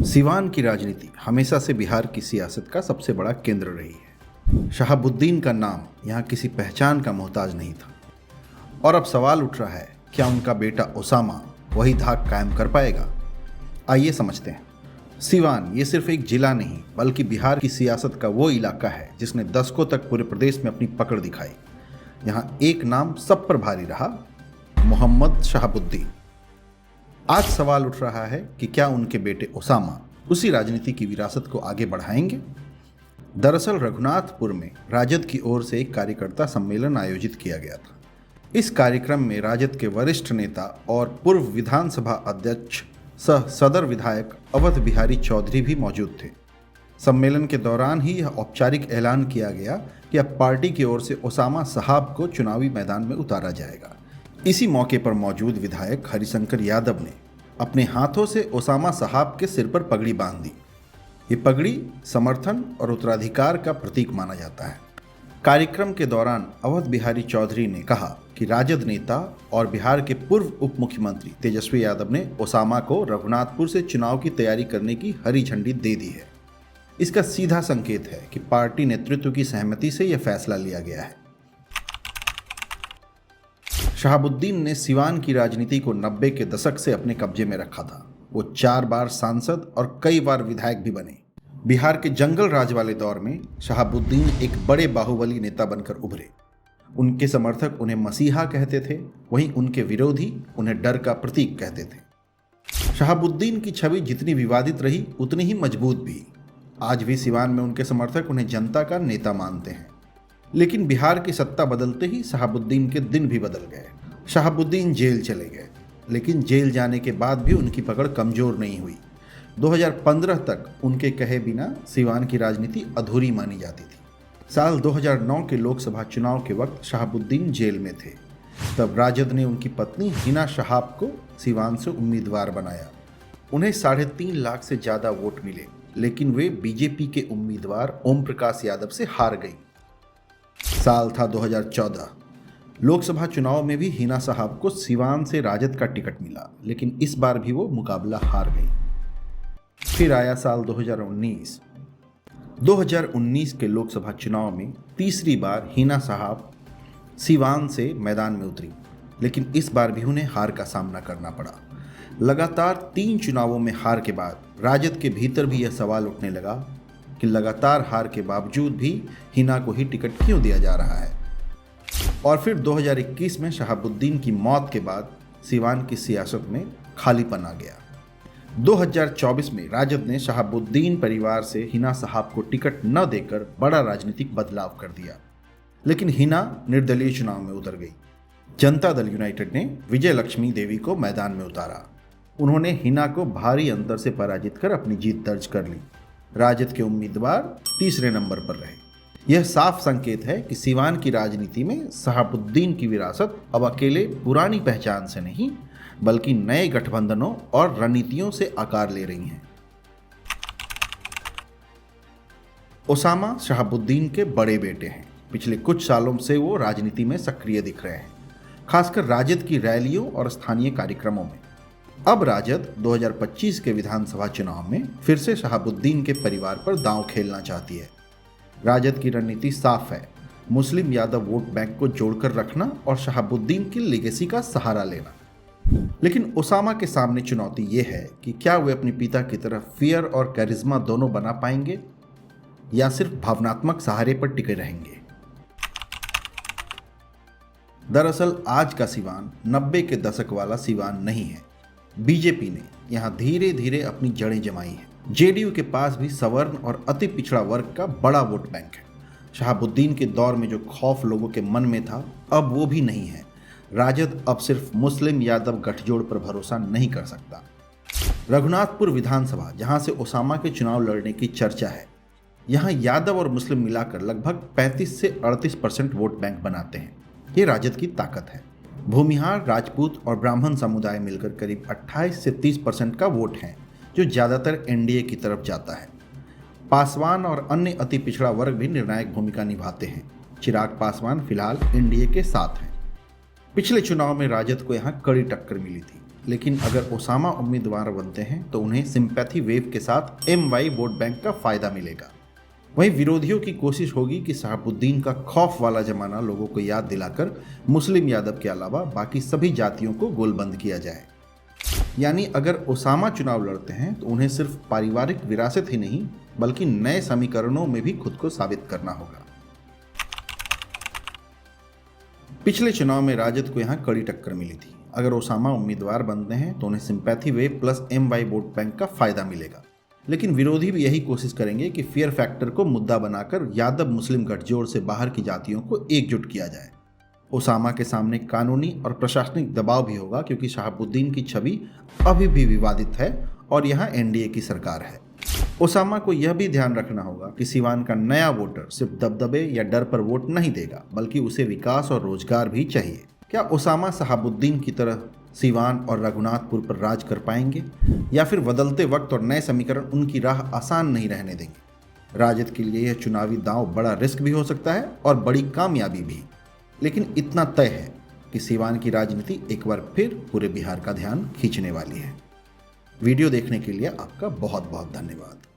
सिवान की राजनीति हमेशा से बिहार की सियासत का सबसे बड़ा केंद्र रही है। शहाबुद्दीन का नाम यहाँ किसी पहचान का मोहताज नहीं था और अब सवाल उठ रहा है, क्या उनका बेटा ओसामा वही धाक कायम कर पाएगा? आइए समझते हैं। सिवान ये सिर्फ एक जिला नहीं बल्कि बिहार की सियासत का वो इलाका है जिसने दशकों तक पूरे प्रदेश में अपनी पकड़ दिखाई। यहाँ एक नाम सब पर भारी रहा, मोहम्मद शहाबुद्दीन। आज सवाल उठ रहा है कि क्या उनके बेटे ओसामा उसी राजनीति की विरासत को आगे बढ़ाएंगे? दरअसल रघुनाथपुर में राजद की ओर से एक कार्यकर्ता सम्मेलन आयोजित किया गया था। इस कार्यक्रम में राजद के वरिष्ठ नेता और पूर्व विधानसभा अध्यक्ष सह सदर विधायक अवध बिहारी चौधरी भी मौजूद थे। सम्मेलन के दौरान ही यह औपचारिक ऐलान किया गया कि अब पार्टी की ओर से ओसामा साहब को चुनावी मैदान में उतारा जाएगा। इसी मौके पर मौजूद विधायक हरिशंकर यादव ने अपने हाथों से ओसामा साहब के सिर पर पगड़ी बांध दी। ये पगड़ी समर्थन और उत्तराधिकार का प्रतीक माना जाता है। कार्यक्रम के दौरान अवध बिहारी चौधरी ने कहा कि राजद नेता और बिहार के पूर्व उप मुख्यमंत्री तेजस्वी यादव ने ओसामा को रघुनाथपुर से चुनाव की तैयारी करने की हरी झंडी दे दी है। इसका सीधा संकेत है कि पार्टी नेतृत्व की सहमति से यह फैसला लिया गया है। शहाबुद्दीन ने सिवान की राजनीति को 90 के दशक से अपने कब्जे में रखा था। वो 4 बार सांसद और कई बार विधायक भी बने। बिहार के जंगल राज वाले दौर में शहाबुद्दीन एक बड़े बाहुबली नेता बनकर उभरे। उनके समर्थक उन्हें मसीहा कहते थे, वहीं उनके विरोधी उन्हें डर का प्रतीक कहते थे। शहाबुद्दीन की छवि जितनी विवादित रही उतनी ही मजबूत भी। आज भी सिवान में उनके समर्थक उन्हें जनता का नेता मानते हैं। लेकिन बिहार की सत्ता बदलते ही शहाबुद्दीन के दिन भी बदल गए। शहाबुद्दीन जेल चले गए, लेकिन जेल जाने के बाद भी उनकी पकड़ कमजोर नहीं हुई। 2015 तक उनके कहे बिना सिवान की राजनीति अधूरी मानी जाती थी। साल 2009 के लोकसभा चुनाव के वक्त शहाबुद्दीन जेल में थे। तब राजद ने उनकी पत्नी हिना शहाब को सिवान से उम्मीदवार बनाया। उन्हें 3.5 लाख से ज़्यादा वोट मिले, लेकिन वे बीजेपी के उम्मीदवार ओम प्रकाश यादव से हार गई। साल था 2014। लोकसभा चुनाव में भी हिना साहब को सिवान से राजद का टिकट मिला, लेकिन इस बार भी वो मुकाबला हार गई। फिर आया साल 2019। 2019 के लोकसभा चुनाव में तीसरी बार हिना साहब सिवान से मैदान में उतरी, लेकिन इस बार भी उन्हें हार का सामना करना पड़ा। लगातार 3 चुनावों में हार के बाद राजद के भीतर भी यह सवाल उठने लगा कि लगातार हार के बावजूद भी हिना को ही टिकट क्यों दिया जा रहा है। और फिर 2021 में शहाबुद्दीन की मौत के बाद सिवान की सियासत में खालीपन आ गया। 2024 में राजद ने शहाबुद्दीन परिवार से हिना साहब को टिकट न देकर बड़ा राजनीतिक बदलाव कर दिया, लेकिन हिना निर्दलीय चुनाव में उतर गई। जनता दल यूनाइटेड ने विजय लक्ष्मी देवी को मैदान में उतारा। उन्होंने हिना को भारी अंतर से पराजित कर अपनी जीत दर्ज कर ली। राजद के उम्मीदवार तीसरे नंबर पर रहे। यह साफ संकेत है कि सिवान की राजनीति में शहाबुद्दीन की विरासत अब अकेले पुरानी पहचान से नहीं बल्कि नए गठबंधनों और रणनीतियों से आकार ले रही हैं। ओसामा शहाबुद्दीन के बड़े बेटे हैं। पिछले कुछ सालों से वो राजनीति में सक्रिय दिख रहे हैं, खासकर राजद की रैलियों और स्थानीय कार्यक्रमों में। अब राजद 2025 के विधानसभा चुनाव में फिर से शहाबुद्दीन के परिवार पर दांव खेलना चाहती है। राजद की रणनीति साफ है, मुस्लिम यादव वोट बैंक को जोड़कर रखना और शहाबुद्दीन की लेगेसी का सहारा लेना। लेकिन ओसामा के सामने चुनौती ये है कि क्या वे अपने पिता की तरह फियर और कैरिज्मा दोनों बना पाएंगे या सिर्फ भावनात्मक सहारे पर टिके रहेंगे। दरअसल आज का सिवान 90 के दशक वाला सिवान नहीं है। बीजेपी ने यहाँ धीरे धीरे अपनी जड़ें जमाई हैं। जेडीयू के पास भी सवर्ण और अति पिछड़ा वर्ग का बड़ा वोट बैंक है। शहाबुद्दीन के दौर में जो खौफ लोगों के मन में था, अब वो भी नहीं है। राजद अब सिर्फ मुस्लिम यादव गठजोड़ पर भरोसा नहीं कर सकता। रघुनाथपुर विधानसभा, जहां से ओसामा के चुनाव लड़ने की चर्चा है, यहाँ यादव और मुस्लिम मिलाकर लगभग 35 से 38% वोट बैंक बनाते हैं। ये राजद की ताकत है। भूमिहार, राजपूत और ब्राह्मण समुदाय मिलकर करीब 28 से 30% का वोट है, जो ज़्यादातर एनडीए की तरफ जाता है। पासवान और अन्य अति पिछड़ा वर्ग भी निर्णायक भूमिका निभाते हैं। चिराग पासवान फिलहाल एनडीए के साथ हैं। पिछले चुनाव में राजद को यहाँ कड़ी टक्कर मिली थी। लेकिन अगर ओसामा उम्मीदवार बनते हैं तो उन्हें सिंपैथी वेव के साथ MY वोट बैंक का फायदा मिलेगा। वहीं विरोधियों की कोशिश होगी कि शहाबुद्दीन का खौफ वाला जमाना लोगों को याद दिलाकर मुस्लिम यादव के अलावा बाकी सभी जातियों को गोलबंद किया जाए। यानी अगर ओसामा चुनाव लड़ते हैं तो उन्हें सिर्फ पारिवारिक विरासत ही नहीं बल्कि नए समीकरणों में भी खुद को साबित करना होगा। पिछले चुनाव में राजद को यहां कड़ी टक्कर मिली थी। अगर ओसामा उम्मीदवार बनते हैं तो उन्हें sympathy wave plus MY vote bank का फायदा मिलेगा। लेकिन विरोधी भी यही कोशिश करेंगे कि फियर फैक्टर को मुद्दा बनाकर यादव मुस्लिम गठजोड़ से बाहर की जातियों को एकजुट किया जाए। ओसामा के सामने कानूनी और प्रशासनिक दबाव भी होगा क्योंकि शहाबुद्दीन की छवि अभी भी विवादित है और यहाँ NDA की सरकार है। ओसामा को यह भी ध्यान रखना होगा कि सिवान का नया वोटर सिर्फ दबदबे या डर पर वोट नहीं देगा बल्कि उसे विकास और रोजगार भी चाहिए। क्या ओसामा शहाबुद्दीन की तरह सिवान और रघुनाथपुर पर राज कर पाएंगे या फिर बदलते वक्त और नए समीकरण उनकी राह आसान नहीं रहने देंगे? राजद के लिए यह चुनावी दांव बड़ा रिस्क भी हो सकता है और बड़ी कामयाबी भी, लेकिन इतना तय है कि सिवान की राजनीति एक बार फिर पूरे बिहार का ध्यान खींचने वाली है। वीडियो देखने के लिए आपका बहुत बहुत धन्यवाद।